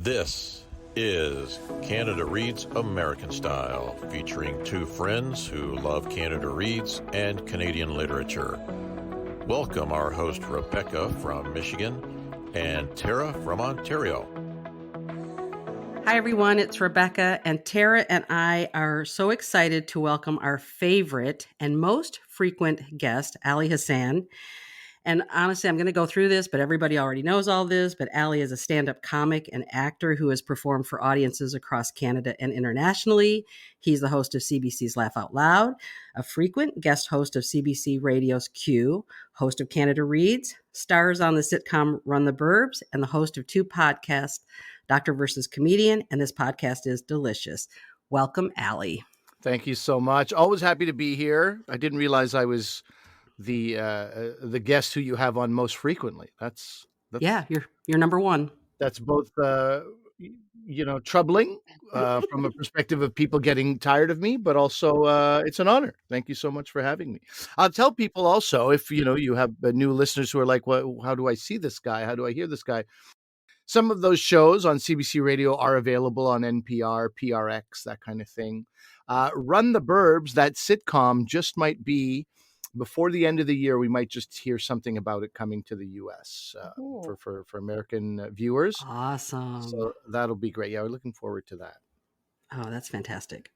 This is Canada Reads American Style, featuring two friends who love Canada Reads and Canadian literature. Welcome our host Rebecca from Michigan and Tara from Ontario. Hi, everyone. It's Rebecca, and Tara and I are so excited to welcome our favorite and most frequent guest, Ali Hassan. And honestly, I'm going to go through this, but everybody already knows all this. But Ali is a stand-up comic and actor who has performed for audiences across Canada and internationally. He's the host of CBC's Laugh Out Loud, a frequent guest host of CBC Radio's Q, host of Canada Reads, stars on the sitcom Run the Burbs, and the host of two podcasts, Doctor versus Comedian, and this podcast is delicious. Welcome, Ali. Thank you so much. Always happy to be here. I didn't realize I was the guest who you have on most frequently. That's Yeah, you're number one. That's both troubling from a perspective of people getting tired of me, but also it's an honor. Thank you so much for having me. I'll tell people also, if you have new listeners who are like, well, how do I see this guy? How do I hear this guy? Some of those shows on CBC Radio are available on NPR, PRX, that kind of thing. Run the Burbs, that sitcom, just might be before the end of the year. We might just hear something about it coming to the U.S. For American viewers. Awesome. So that'll be great. Yeah, we're looking forward to that. Oh, that's fantastic.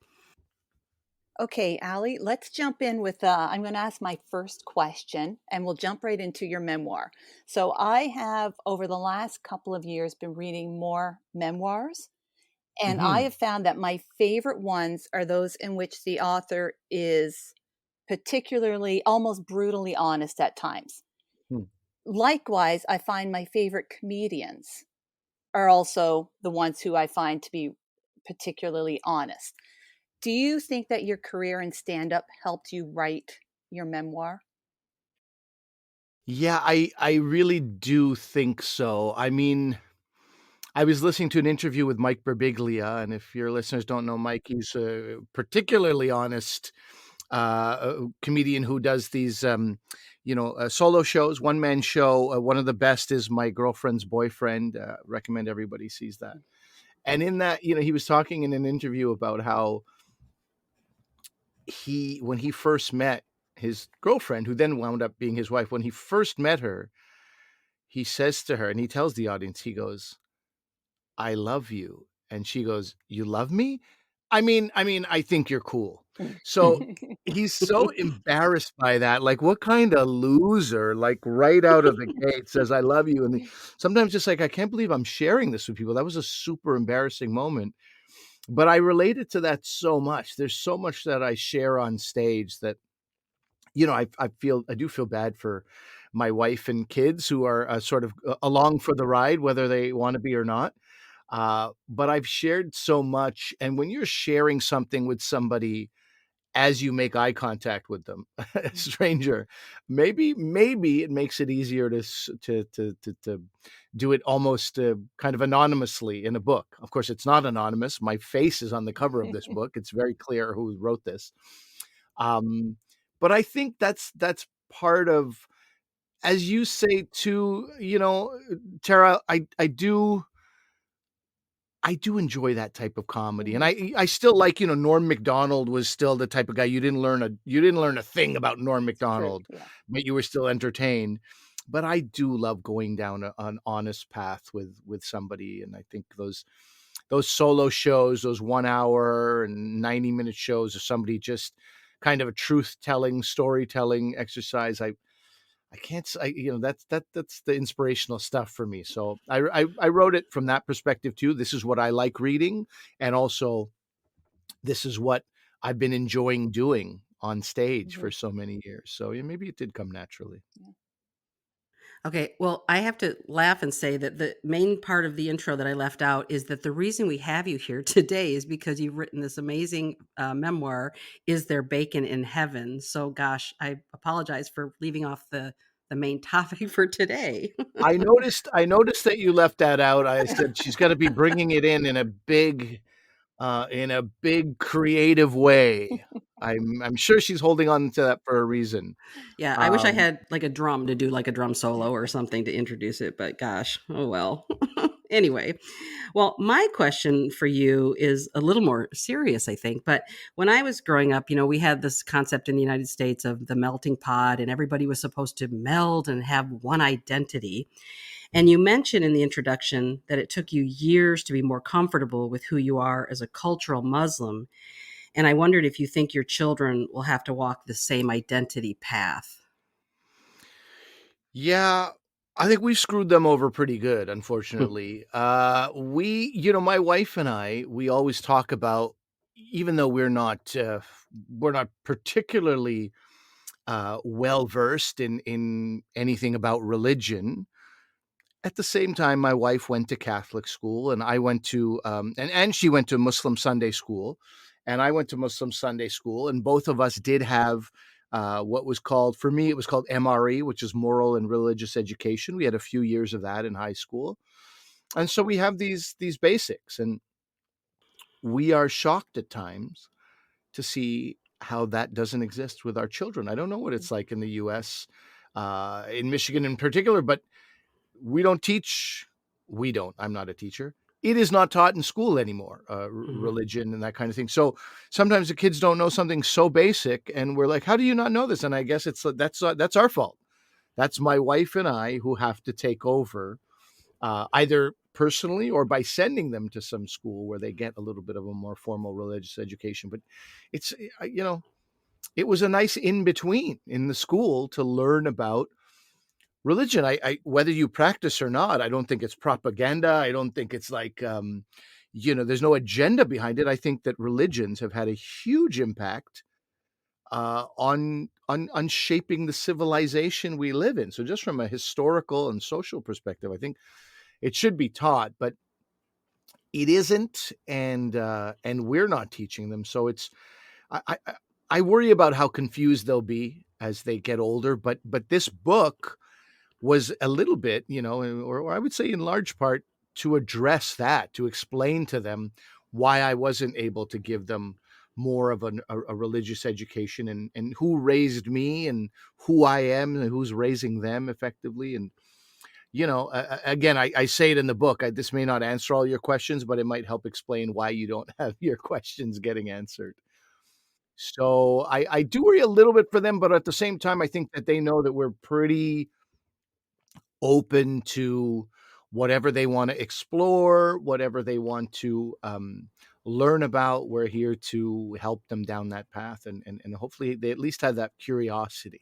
Okay, Ali, let's jump in with, I'm going to ask my first question and we'll jump right into your memoir. So I have, over the last couple of years, been reading more memoirs. And I have found that my favorite ones are those in which the author is particularly, almost brutally honest at times. Likewise, I find my favorite comedians are also the ones who I find to be particularly honest. Do you think that your career in stand-up helped you write your memoir? Yeah, I really do think so. I mean, I was listening to an interview with Mike Birbiglia, and if your listeners don't know Mike, he's a particularly honest comedian who does these, solo shows, one-man show. One of the best is My Girlfriend's Boyfriend. Recommend everybody sees that. And in that, he was talking in an interview about how when he first met his girlfriend, who then wound up being his wife, when he first met her, he says to her, and he tells the audience, he goes, "I love you." And she goes, "You love me? I mean, I think you're cool." So he's so embarrassed by that. Like, what kind of loser, like right out of the gate says, "I love you." And sometimes just like, I can't believe I'm sharing this with people. That was a super embarrassing moment. But I related to that so much. There's so much that I share on stage that, I do feel bad for my wife and kids who are sort of along for the ride, whether they want to be or not. But I've shared so much. And when you're sharing something with somebody, as you make eye contact with them, a stranger, maybe it makes it easier to do it almost kind of anonymously in a book. Of course, it's not anonymous. My face is on the cover of this book. It's very clear who wrote this. But I think that's part of, as you say too, Tara, I do enjoy that type of comedy. And I still like, Norm Macdonald was still the type of guy you didn't learn a thing about Norm Macdonald, but you were still entertained. But I do love going down an honest path with somebody. And I think those solo shows, those 1 hour and 90-minute shows of somebody just kind of a truth-telling, storytelling exercise, I can't say, that's the inspirational stuff for me. So I wrote it from that perspective too. This is what I like reading. And also this is what I've been enjoying doing on stage for so many years. So yeah, maybe it did come naturally. Yeah. Okay, well, I have to laugh and say that the main part of the intro that I left out is that the reason we have you here today is because you've written this amazing memoir, Is There Bacon in Heaven? So gosh, I apologize for leaving off the main topic for today. I noticed that you left that out. I said she's got to be bringing it in a big creative way. I'm sure she's holding on to that for a reason. Yeah, I wish I had like a drum to do like a drum solo or something to introduce it, but gosh, oh well. Anyway, well, my question for you is a little more serious, I think. But when I was growing up, we had this concept in the United States of the melting pot, and everybody was supposed to meld and have one identity. And you mentioned in the introduction that it took you years to be more comfortable with who you are as a cultural Muslim. And I wondered if you think your children will have to walk the same identity path. Yeah, I think we screwed them over pretty good, unfortunately. My wife and I, we always talk about, even though we're not particularly well versed in anything about religion. At the same time, my wife went to Catholic school, and I went to and she went to Muslim Sunday school, and I went to Muslim Sunday school, and both of us did have what was called, for me, it was called MRE, which is moral and religious education. We had a few years of that in high school, and so we have these basics, and we are shocked at times to see how that doesn't exist with our children. I don't know what it's like in the U.S., in Michigan in particular, but we don't teach. We don't. I'm not a teacher. It is not taught in school anymore, Mhm. religion and that kind of thing. So sometimes the kids don't know something so basic, and we're like, "How do you not know this?" And I guess that's our fault. That's my wife and I who have to take over, either personally or by sending them to some school where they get a little bit of a more formal religious education. But it's it was a nice in between in the school to learn about religion. I whether you practice or not, I don't think it's propaganda. I don't think it's like there's no agenda behind it. I think that religions have had a huge impact on shaping the civilization we live in. So just from a historical and social perspective, I think it should be taught, but it isn't, and we're not teaching them. So it's I, I I worry about how confused they'll be as they get older. But this book was a little bit, or I would say in large part, to address that, to explain to them why I wasn't able to give them more of a religious education, and who raised me and who I am and who's raising them effectively. And, again, I say it in the book. This may not answer all your questions, but it might help explain why you don't have your questions getting answered. So I do worry a little bit for them, but at the same time, I think that they know that we're pretty open to whatever they want to explore, whatever they want to learn about. We're here to help them down that path, and hopefully they at least have that curiosity.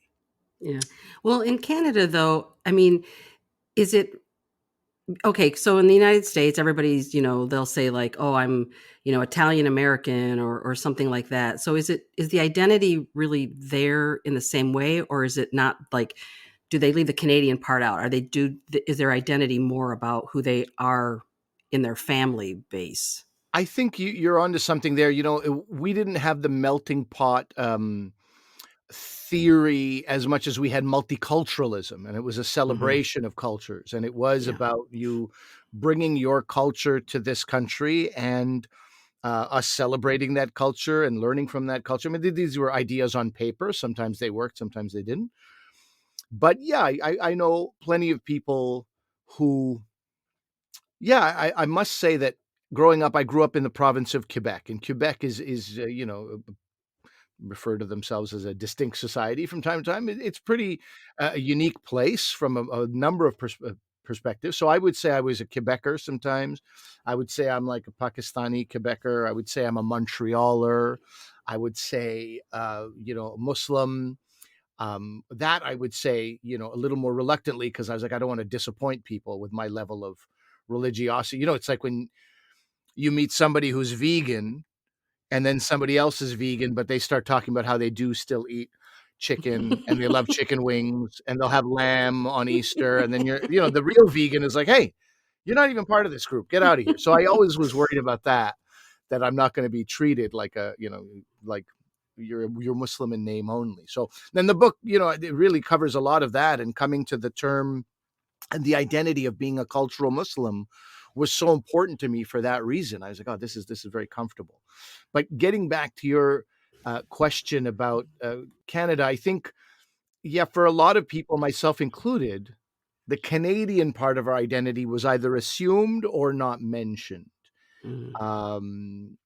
Yeah. Well, in Canada, though, I mean, is it okay? So in the United States, everybody's, they'll say like, "Oh, I'm, Italian American," or something like that. So is the identity really there in the same way, or is it not like? Do they leave the Canadian part out? Is their identity more about who they are in their family base? I think you're onto something there. We didn't have the melting pot theory as much as we had multiculturalism, and it was a Hmm. celebration of cultures, and it was Yeah. about you bringing your culture to this country, and us celebrating that culture and learning from that culture. I mean, these were ideas on paper. Sometimes they worked, sometimes they didn't. But yeah, I know plenty of people who, yeah, I must say that growing up, I grew up in the province of Quebec, and Quebec is refer to themselves as a distinct society from time to time. It's pretty a unique place from a number of perspectives. So I would say I was a Quebecer sometimes. I would say I'm like a Pakistani Quebecer. I would say I'm a Montrealer. I would say, Muslim. That I would say, a little more reluctantly, because I was like, I don't want to disappoint people with my level of religiosity. It's like when you meet somebody who's vegan and then somebody else is vegan, but they start talking about how they do still eat chicken and they love chicken wings and they'll have lamb on Easter. And then the real vegan is like, hey, you're not even part of this group. Get out of here. So I always was worried about that I'm not going to be treated like like you're Muslim in name only. So then the book, it really covers a lot of that, and coming to the term and the identity of being a cultural Muslim was so important to me for that reason. I was like, oh, this is very comfortable. But getting back to your question about Canada, I think, yeah, for a lot of people, myself included, the Canadian part of our identity was either assumed or not mentioned. Mm. Um,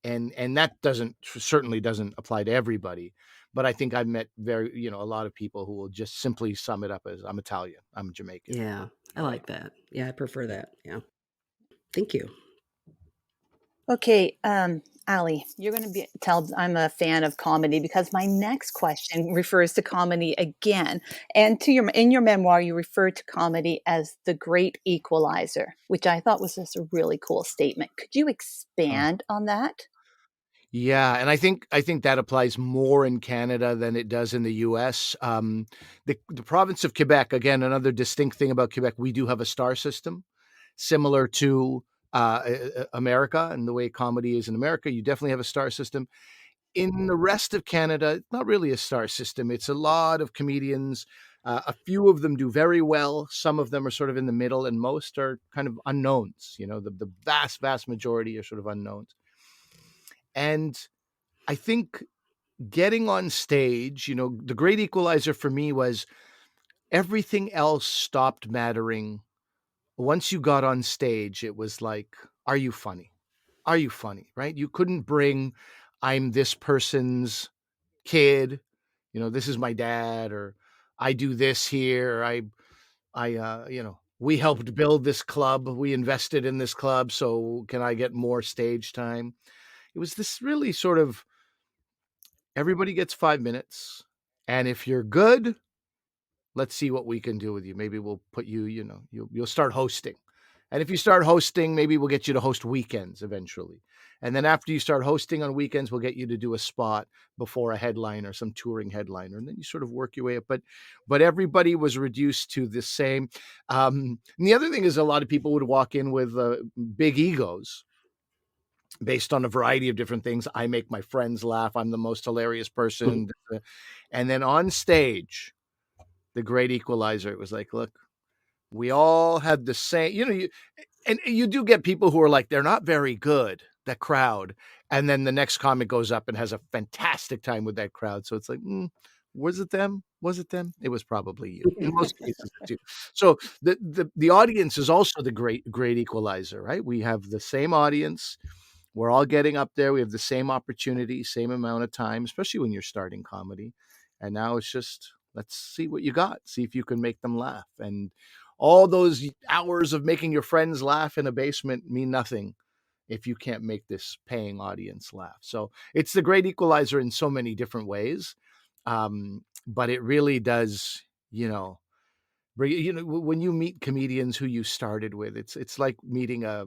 and that certainly doesn't apply to everybody. But I think I've met a lot of people who will just simply sum it up as, I'm Italian, I'm Jamaican. Yeah, I Right. like that. Yeah, I prefer that. Yeah. Thank you. Okay, Ali, you're going to tell I'm a fan of comedy because my next question refers to comedy again. And in your memoir, you refer to comedy as the great equalizer, which I thought was just a really cool statement. Could you Huh. expand on that? Yeah, and I think that applies more in Canada than it does in the U.S. The province of Quebec, again, another distinct thing about Quebec, we do have a star system, similar to America and the way comedy is in America. You definitely have a star system. In the rest of Canada, it's not really a star system. It's a lot of comedians. A few of them do very well. Some of them are sort of in the middle, and most are kind of unknowns. The vast, vast majority are sort of unknowns. And I think getting on stage, the great equalizer for me was everything else stopped mattering. Once you got on stage, it was like, are you funny? Are you funny? Right? You couldn't bring, I'm this person's kid, this is my dad, or I do this here, or we helped build this club, we invested in this club, so can I get more stage time? It was this really sort of, everybody gets 5 minutes, and if you're good, let's see what we can do with you. Maybe we'll put you, you'll start hosting. And if you start hosting, maybe we'll get you to host weekends eventually. And then after you start hosting on weekends, we'll get you to do a spot before a headliner, some touring headliner, and then you sort of work your way up. But everybody was reduced to the same. And the other thing is, a lot of people would walk in with big egos based on a variety of different things. I make my friends laugh. I'm the most hilarious person. And then on stage, the great equalizer, it was like, look, we all had the same, and you do get people who are like, they're not very good, that crowd. And then the next comic goes up and has a fantastic time with that crowd. So it's like, was it them? Was it them? It was probably you in most cases too. So the audience is also the great equalizer, right? We have the same audience. We're all getting up there. We have the same opportunity, same amount of time, especially when you're starting comedy. And now it's just, let's see what you got. See if you can make them laugh. And all those hours of making your friends laugh in a basement mean nothing if you can't make this paying audience laugh. So it's the great equalizer in so many different ways. But it really does, when you meet comedians who you started with, it's like meeting, I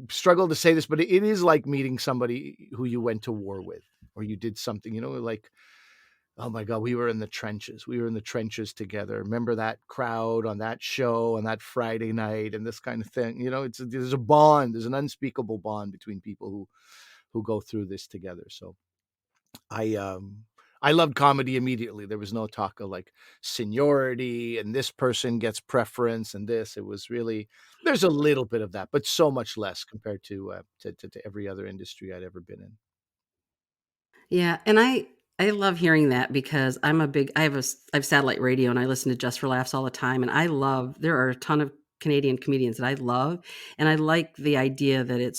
struggle to say this, but it is like meeting somebody who you went to war with, or you did something, like, oh my God, we were in the trenches. We were in the trenches together. Remember that crowd on that show on that Friday night and this kind of thing. There's a bond. There's an unspeakable bond between people who go through this together. So I loved comedy immediately. There was no talk of like seniority and this person gets preference and this. It was really, there's a little bit of that, but so much less compared to every other industry I'd ever been in. Yeah, and I love hearing that because I have satellite radio and I listen to Just for Laughs all the time, and there are a ton of Canadian comedians that I love, and I like the idea that it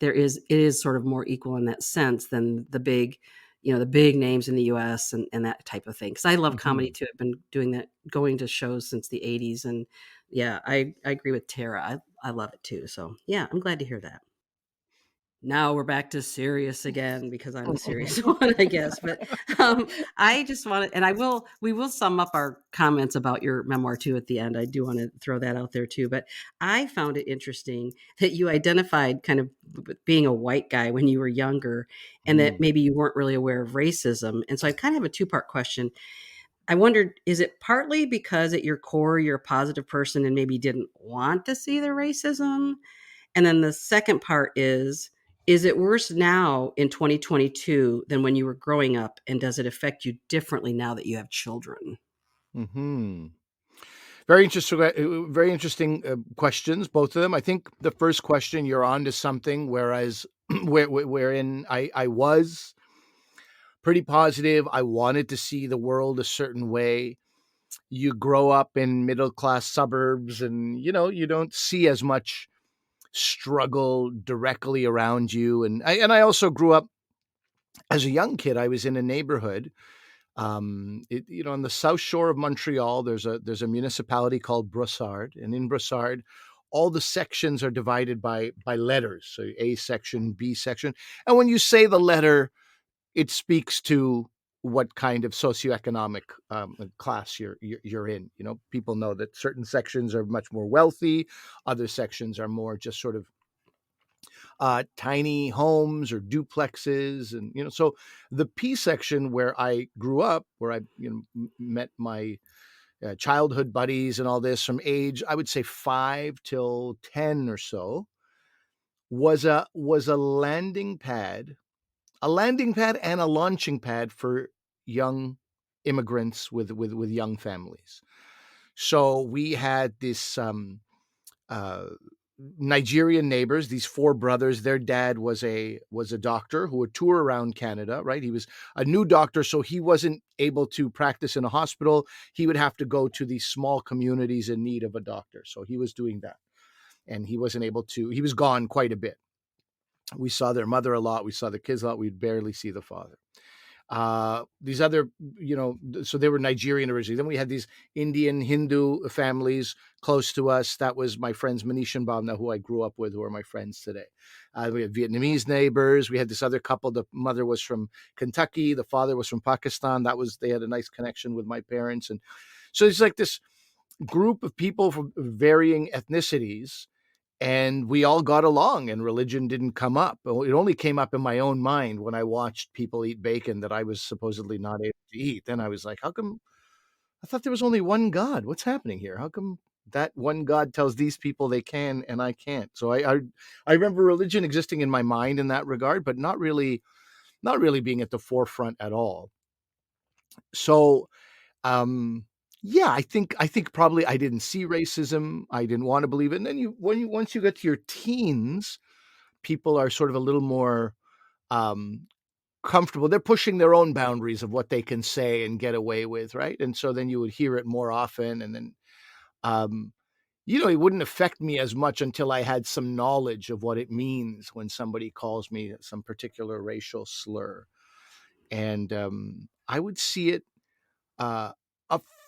is sort of more equal in that sense than the big names in the US and that type of thing. Because I love comedy Mhm. too. I've been doing that, going to shows since the 80s, and yeah, I agree with Tara. I love it too. So yeah, I'm glad to hear that. Now we're back to serious again because I'm the serious one, I guess. But I just wanted, and we will sum up our comments about your memoir too at the end. I do want to throw that out there too. But I found it interesting that you identified kind of with being a white guy when you were younger, and that Mm. maybe you weren't really aware of racism. And so I kind of have a two-part question. I wondered, is it partly because at your core you're a positive person and maybe didn't want to see the racism? And then the second part is it worse now in 2022 than when you were growing up? And does it affect you differently now that you have children? Hmm. Very interesting questions, both of them. I think the first question, you're on to something, whereas wherein I was pretty positive. I wanted to see the world a certain way. you grow up in middle class suburbs, and you don't see as much struggle directly around you. And I also grew up as a young kid. I was in a neighborhood, on the south shore of Montreal. There's a municipality called Brossard, and in Brossard, all the sections are divided by letters. So A section, B section, and when you say the letter, it speaks to what kind of socioeconomic class you're in. People know that certain sections are much more wealthy, other sections are more just sort of tiny homes or duplexes. And so the P section, where I grew up, where I met my childhood buddies and all this, from age, I would say 5 till 10 or so, was a landing pad, and a launching pad for young immigrants with young families. So we had this uh, Nigerian neighbors, these 4 brothers. Their dad was a doctor who would tour around Canada, right? He was a new doctor, so he wasn't able to practice in a hospital. He would have to go to these small communities in need of a doctor. So he was doing that, and he wasn't able to. He was gone quite a bit. We saw their mother a lot. We saw the kids a lot. We'd barely see the father. These other, so they were Nigerian originally. Then we had these Indian Hindu families close to us. That was my friends Manish and Bhavna, who I grew up with, who are my friends today. We had Vietnamese neighbors. We had this other couple. The mother was from Kentucky. The father was from Pakistan. They had a nice connection with my parents. And so it's like this group of people from varying ethnicities, and we all got along, and religion didn't come up. It only came up in my own mind when I watched people eat bacon that I was supposedly not able to eat. Then I was like, how come? I thought there was only one God. What's happening here? How come that one God tells these people they can and I can't? So I remember religion existing in my mind in that regard, but not really being at the forefront at all. So yeah, I think probably I didn't see racism. I didn't want to believe it. And then once you get to your teens, people are sort of a little more um, comfortable. They're pushing their own boundaries of what they can say and get away with, right? And so then you would hear it more often, and then um, it wouldn't affect me as much until I had some knowledge of what it means when somebody calls me some particular racial slur, and I would see it a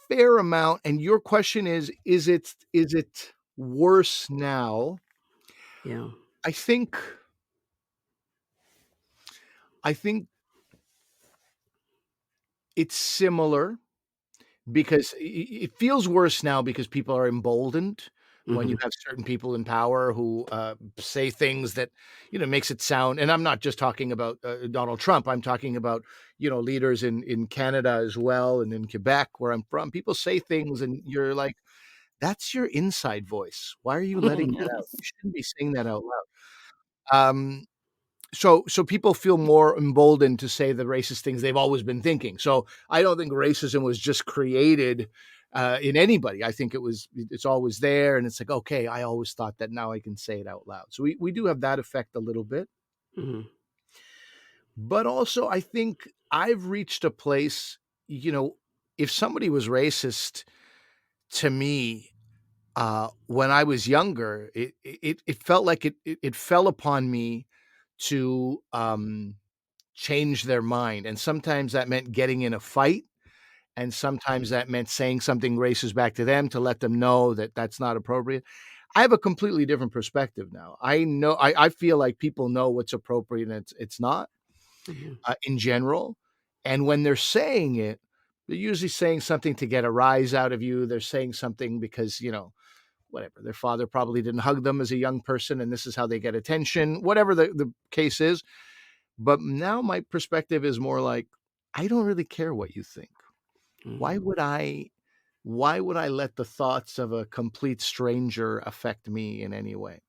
fair amount. And your question is it worse now? Yeah. I think I think it's similar, because it feels worse now because people are emboldened when you Hmm. have certain people in power who say things that makes it sound. And I'm not just talking about Donald Trump. I'm talking about leaders in Canada as well, and in Quebec, where I'm from. People say things, and you're like, that's your inside voice. Why are you letting that out? You shouldn't be saying that out loud. So people feel more emboldened to say the racist things they've always been thinking. So I don't think racism was just created in anybody. I think it's always there, and it's like, okay, I always thought that, now I can say it out loud. So we do have that effect a little bit. Hmm. But also, I think I've reached a place, if somebody was racist to me when I was younger, it felt like it fell upon me to change their mind. And sometimes that meant getting in a fight. And sometimes that meant saying something racist back to them to let them know that that's not appropriate. I have a completely different perspective now. I feel like people know what's appropriate and it's not, Hmm. in general. And when they're saying it, they're usually saying something to get a rise out of you. They're saying something because, whatever, their father probably didn't hug them as a young person, and this is how they get attention, whatever the case is. But now my perspective is more like, I don't really care what you think. Why Hmm. would I why would I let the thoughts of a complete stranger affect me in any way?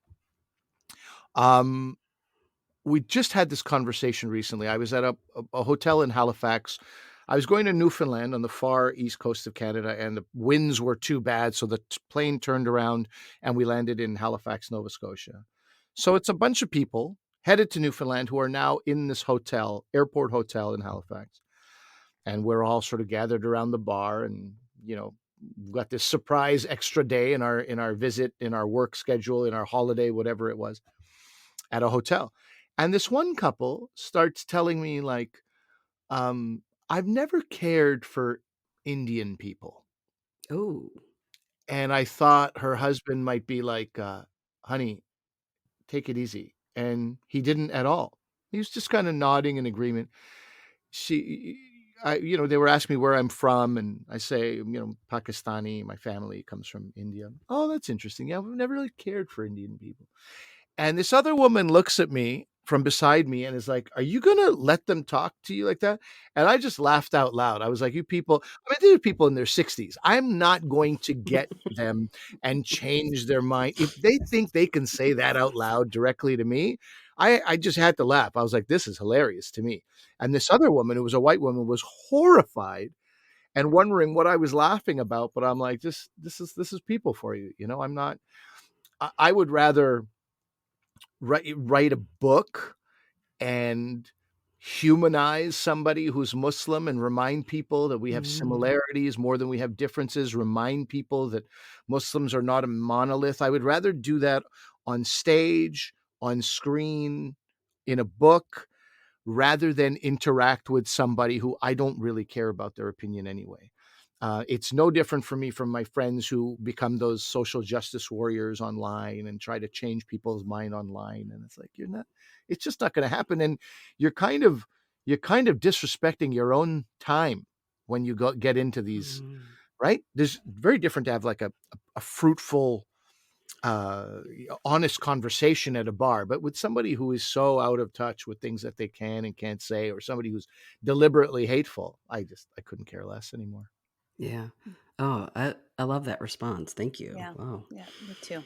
Um, we just had this conversation recently. I was at a hotel in Halifax. I was going to Newfoundland on the far east coast of Canada, and the winds were too bad, so the plane turned around and we landed in Halifax, Nova Scotia. So it's a bunch of people headed to Newfoundland who are now in this airport hotel in Halifax, and we're all sort of gathered around the bar, and got this surprise extra day in our visit, in our work schedule, in our holiday, whatever it was, at a hotel. And this one couple starts telling me like, I've never cared for Indian people. Oh. And I thought her husband might be like, honey, take it easy. And he didn't at all. He was just kind of nodding in agreement. They were asking me where I'm from, and I say, Pakistani. My family comes from India. Oh, that's interesting. Yeah, we've never really cared for Indian people. And this other woman looks at me from beside me and is like, are you going to let them talk to you like that? And I just laughed out loud. I was like, you people, I mean, these are people in their 60s. I'm not going to get them and change their mind. If they think they can say that out loud directly to me, I just had to laugh. I was like, this is hilarious to me. And this other woman, who was a white woman, was horrified and wondering what I was laughing about. But I'm like, this is people for you. I'm not, I would rather write a book and humanize somebody who's Muslim and remind people that we have similarities more than we have differences, remind people that Muslims are not a monolith. I would rather do that on stage, on screen, in a book, rather than interact with somebody who I don't really care about their opinion anyway. It's no different for me from my friends who become those social justice warriors online and try to change people's mind online. And it's like, it's just not going to happen. And you're kind of disrespecting your own time when you get into these, right? There's very different to have like a fruitful, honest conversation at a bar, but with somebody who is so out of touch with things that they can and can't say, or somebody who's deliberately hateful, I couldn't care less anymore. Yeah. Oh, I love that response. Thank you. Yeah. Wow. Yeah, me too.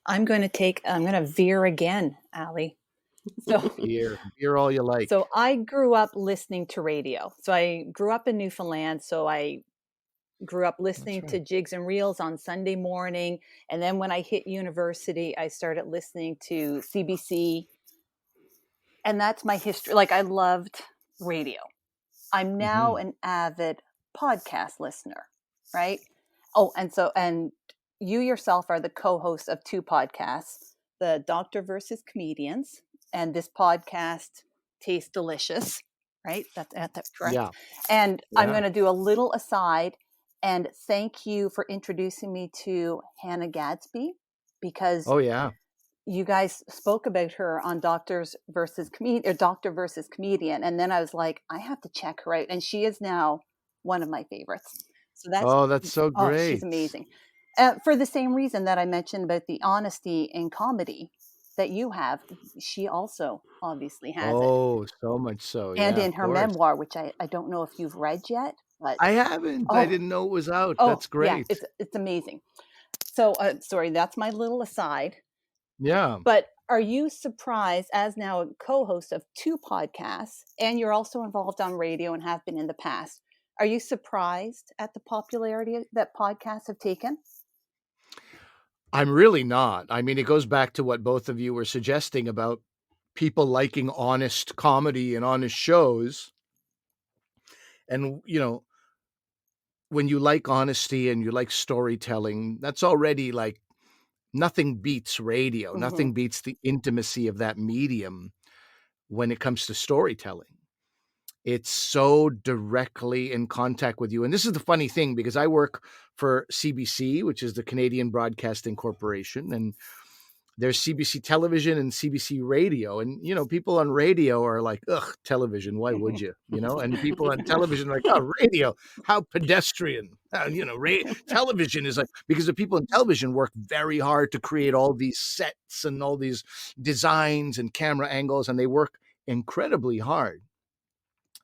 I'm going to veer again, Ali. So Veer all you like. So I grew up listening to radio. So I grew up in Newfoundland. So I grew up listening to Jigs and Reels on Sunday morning. And then when I hit university, I started listening to CBC. And that's my history. Like, I loved radio. I'm now an avid podcast listener, right? Oh, and you yourself are the co-host of two podcasts, the Doctor versus Comedians, and this podcast tastes delicious, right? That's correct. Yeah. And I'm going to do a little aside and thank you for introducing me to Hannah Gadsby, because you guys spoke about her on Doctor versus Comedian. And then I was like, I have to check her out. And she is now one of my favorites. So that's so great. Oh, she's amazing. For the same reason that I mentioned about the honesty in comedy that you have, she also obviously has it. Oh, so much so. And Yeah, in her memoir, which I don't know if you've read yet, but I haven't. I didn't know it was out. That's great. Yeah, it's amazing. So, sorry, that's my little aside. Yeah. But are you surprised, as now a co-host of two podcasts, and you're also involved on radio and have been in the past, are you surprised at the popularity that podcasts have taken? I'm really not. I mean, it goes back to what both of you were suggesting about people liking honest comedy and honest shows. And, when you like honesty and you like storytelling, that's already like, nothing beats radio. Nothing beats the intimacy of that medium when it comes to storytelling. It's so directly in contact with you. And this is the funny thing, because I work for CBC, which is the Canadian Broadcasting Corporation, and there's CBC television and CBC radio. And, people on radio are like, ugh, television, why would you? And people on television are like, oh, radio, how pedestrian. Television is like, because the people in television work very hard to create all these sets and all these designs and camera angles, and they work incredibly hard.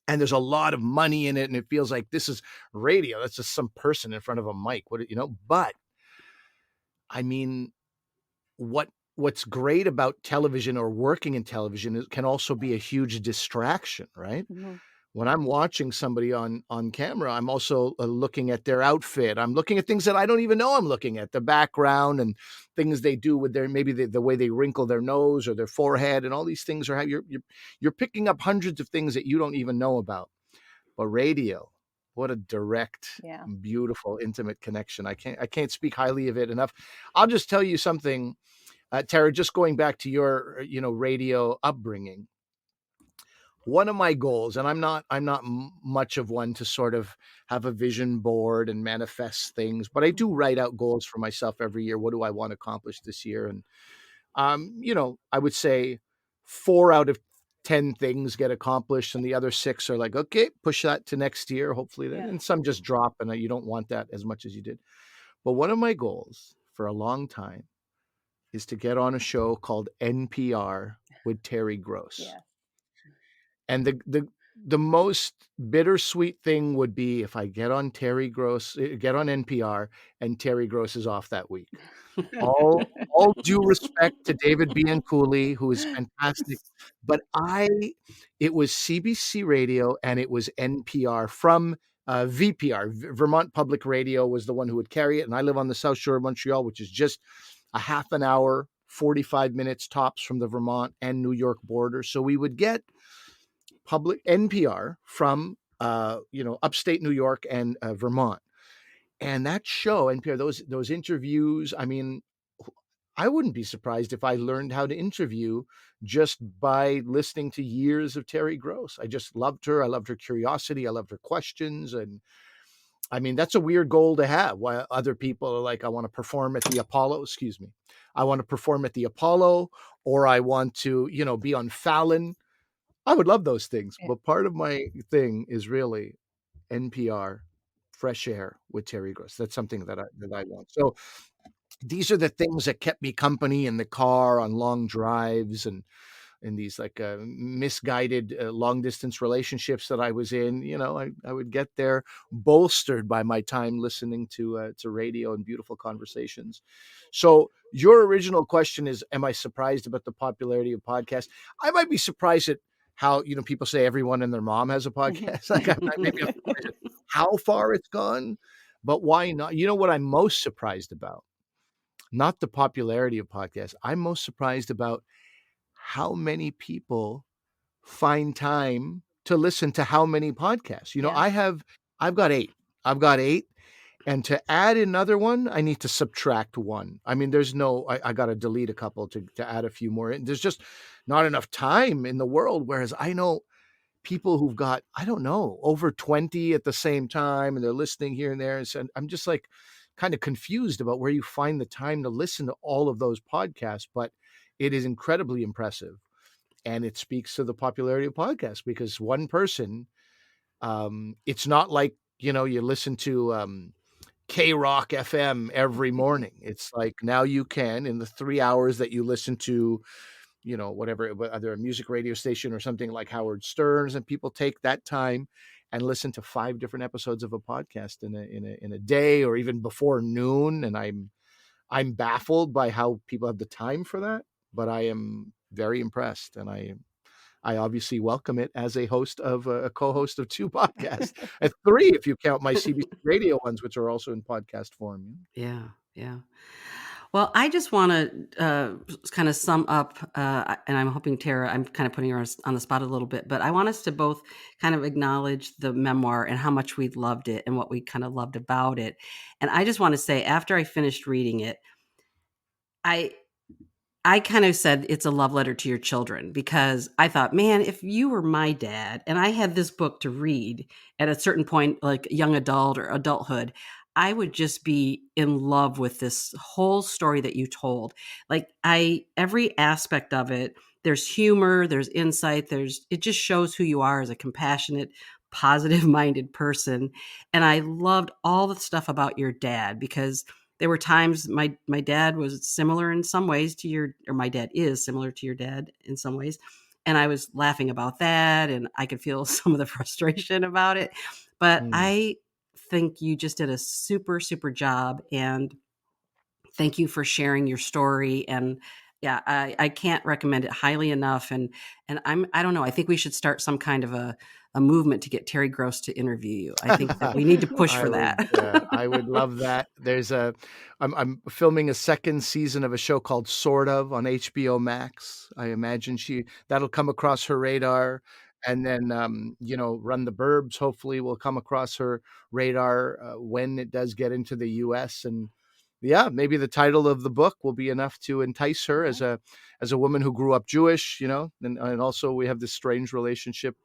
And there's a lot of money in it, and it feels like this is radio. That's just some person in front of a mic. But I mean, what's great about television or working in television is can also be a huge distraction, right? When I'm watching somebody on camera, I'm also looking at their outfit. I'm looking at things that I don't even know I'm looking at, the background and things they do with maybe the way they wrinkle their nose or their forehead, and all these things you're picking up hundreds of things that you don't even know about. But radio, What a direct, Yeah. beautiful, intimate connection. I can't speak highly of it enough. I'll just tell you something, Tara, just going back to your, radio upbringing. One of my goals, and I'm not much of one to sort of have a vision board and manifest things, but I do write out goals for myself every year. What do I want to accomplish this year? And I would say 4 out of 10 things get accomplished, and the other 6 are like, okay, push that to next year, hopefully then. Yeah. And some just drop, and you don't want that as much as you did. But one of my goals for a long time is to get on a show called NPR with Terry Gross. Yeah. And the most bittersweet thing would be if I get on NPR, and Terry Gross is off that week. All due respect to David Bianculli, who is fantastic, but it was CBC Radio and it was NPR from VPR. Vermont Public Radio was the one who would carry it, and I live on the South Shore of Montreal, which is just a half an hour, 45 minutes tops from the Vermont and New York border. So we would get public NPR from upstate New York and Vermont. And that show, NPR, those interviews, I mean, I wouldn't be surprised if I learned how to interview just by listening to years of Terry Gross. I just loved her. I loved her curiosity. I loved her questions. And I mean, that's a weird goal to have. While other people are like, I want to perform at the Apollo. Excuse me. I want to perform at the Apollo, or I want to, be on Fallon. I would love those things. Yeah. But part of my thing is really NPR, fresh air with Terry Gross. That's something that I want. So these are the things that kept me company in the car on long drives and in these like misguided long distance relationships that I was in. I would get there bolstered by my time listening to radio and beautiful conversations. So your original question is, am I surprised about the popularity of podcasts? I might be surprised at how, people say everyone and their mom has a podcast. Like maybe I'm surprised at how far it's gone, but why not? You know what I'm most surprised about? Not the popularity of podcasts. I'm most surprised about how many people find time to listen to how many podcasts. Yeah. I've got 8. I've got 8. And to add another one, I need to subtract 1. I mean, I got to delete a couple to add a few more. There's just not enough time in the world. Whereas I know people who've got, I don't know, over 20 at the same time, and they're listening here and there. And so I'm just like kind of confused about where you find the time to listen to all of those podcasts, but it is incredibly impressive. And it speaks to the popularity of podcasts because one person, it's not like, you listen to K-Rock FM every morning. It's like now you can, in the 3 hours that you listen to, whatever, either a music radio station or something like Howard Stern's, and people take that time and listen to 5 different episodes of a podcast in a day or even before noon. And I'm baffled by how people have the time for that, but I am very impressed, and I obviously welcome it as a co-host of 2 podcasts, at 3 if you count my CBC radio ones, which are also in podcast form. Yeah. Well, I just want to kind of sum up, and I'm hoping Tara, I'm kind of putting her on the spot a little bit, but I want us to both kind of acknowledge the memoir and how much we loved it and what we kind of loved about it. And I just want to say, after I finished reading it, I kind of said it's a love letter to your children, because I thought, man, if you were my dad and I had this book to read at a certain point, like young adult or adulthood, I would just be in love with this whole story that you told. Like every aspect of it, there's humor, there's insight, it just shows who you are as a compassionate, positive minded person. And I loved all the stuff about your dad, because there were times my dad was similar in some ways to my dad is similar to your dad in some ways. And I was laughing about that, and I could feel some of the frustration about it. But I think you just did a super, super job. And thank you for sharing your story. And yeah, I can't recommend it highly enough. And I don't know, I think we should start some kind of a movement to get Terry Gross to interview you. I think that we need to push for that. I would love that. I'm filming a 2nd season of a show called Sort of on HBO Max. I imagine that'll come across her radar. And then, Run the Burbs hopefully will come across her radar when it does get into the U.S. And yeah, maybe the title of the book will be enough to entice her as a woman who grew up Jewish, and also we have this strange relationship.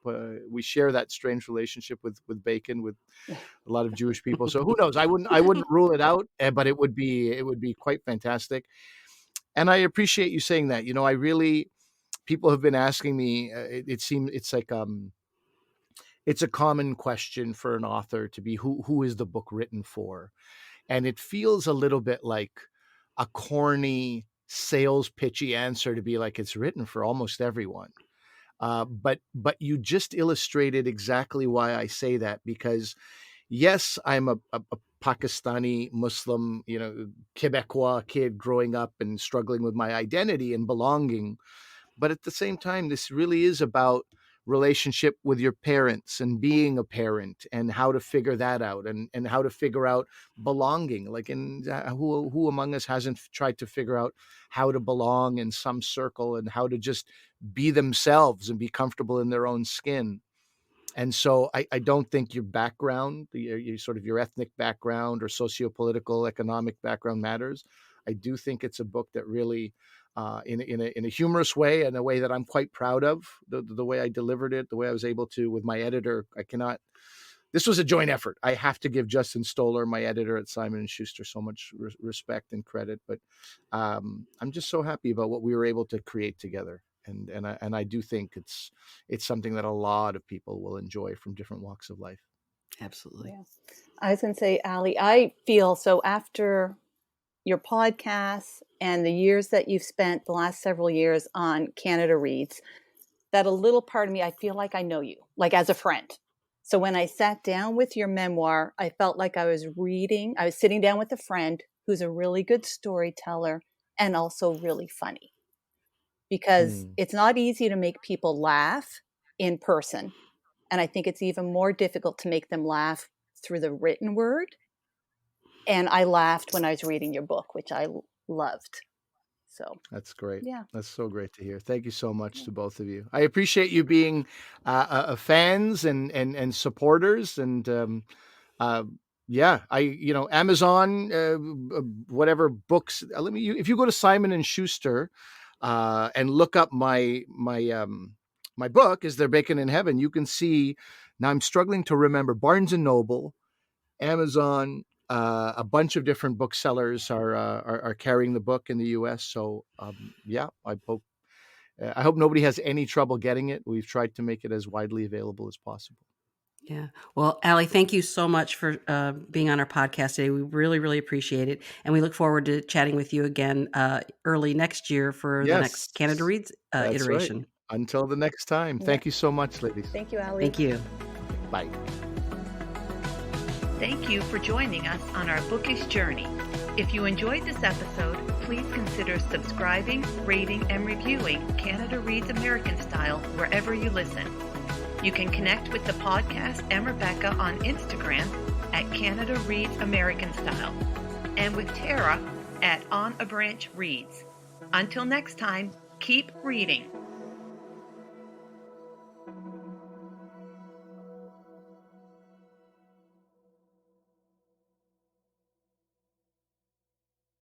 We share that strange relationship with bacon, with a lot of Jewish people. So who knows? I wouldn't rule it out, but it would be quite fantastic. And I appreciate you saying that. I really, people have been asking me. It seems it's like it's a common question for an author to be who is the book written for, and it feels a little bit like a corny sales pitchy answer to be like it's written for almost everyone. But you just illustrated exactly why I say that, because yes, I'm a Pakistani Muslim, Quebecois kid growing up and struggling with my identity and belonging. But at the same time, this really is about relationship with your parents and being a parent and how to figure that out, and how to figure out belonging. Like, who among us hasn't tried to figure out how to belong in some circle and how to just be themselves and be comfortable in their own skin. And so I don't think your background, your sort of your ethnic background or sociopolitical economic background matters. I do think it's a book that really, in a humorous way, and a way that I'm quite proud of, the way I delivered it, the way I was able to with my editor. This was a joint effort. I have to give Justin Stoller, my editor at Simon & Schuster, so much respect and credit. But I'm just so happy about what we were able to create together. And I do think it's something that a lot of people will enjoy from different walks of life. Absolutely. Yeah. I was going to say, Ali, I feel so after your podcasts and the years that you've spent the last several years on Canada Reads, that a little part of me, I feel like I know you, like as a friend. So when I sat down with your memoir, I felt like I was sitting down with a friend who's a really good storyteller and also really funny. Because it's not easy to make people laugh in person. And I think it's even more difficult to make them laugh through the written word. And I laughed when I was reading your book, which I loved. So that's great. Yeah. That's so great to hear. Thank you so much to both of you. I appreciate you being fans and supporters. And Amazon, whatever books. If you go to Simon & Schuster and look up my book, Is There Bacon in Heaven, you can see, now I'm struggling to remember, Barnes & Noble, Amazon, a bunch of different booksellers are carrying the book in the U.S. So I hope nobody has any trouble getting it. We've tried to make it as widely available as possible. Yeah. Well, Ali, thank you so much for being on our podcast today. We really, really appreciate it. And we look forward to chatting with you again early next year for the next Canada Reads iteration. Right. Until the next time. Yeah. Thank you so much, ladies. Thank you, Ali. Thank you. Bye. Thank you for joining us on our bookish journey. If you enjoyed this episode, please consider subscribing, rating, and reviewing Canada Reads American Style wherever you listen. You can connect with the podcast and Rebecca on Instagram at Canada Reads American Style, and with Tara at On a Branch Reads. Until next time, keep reading.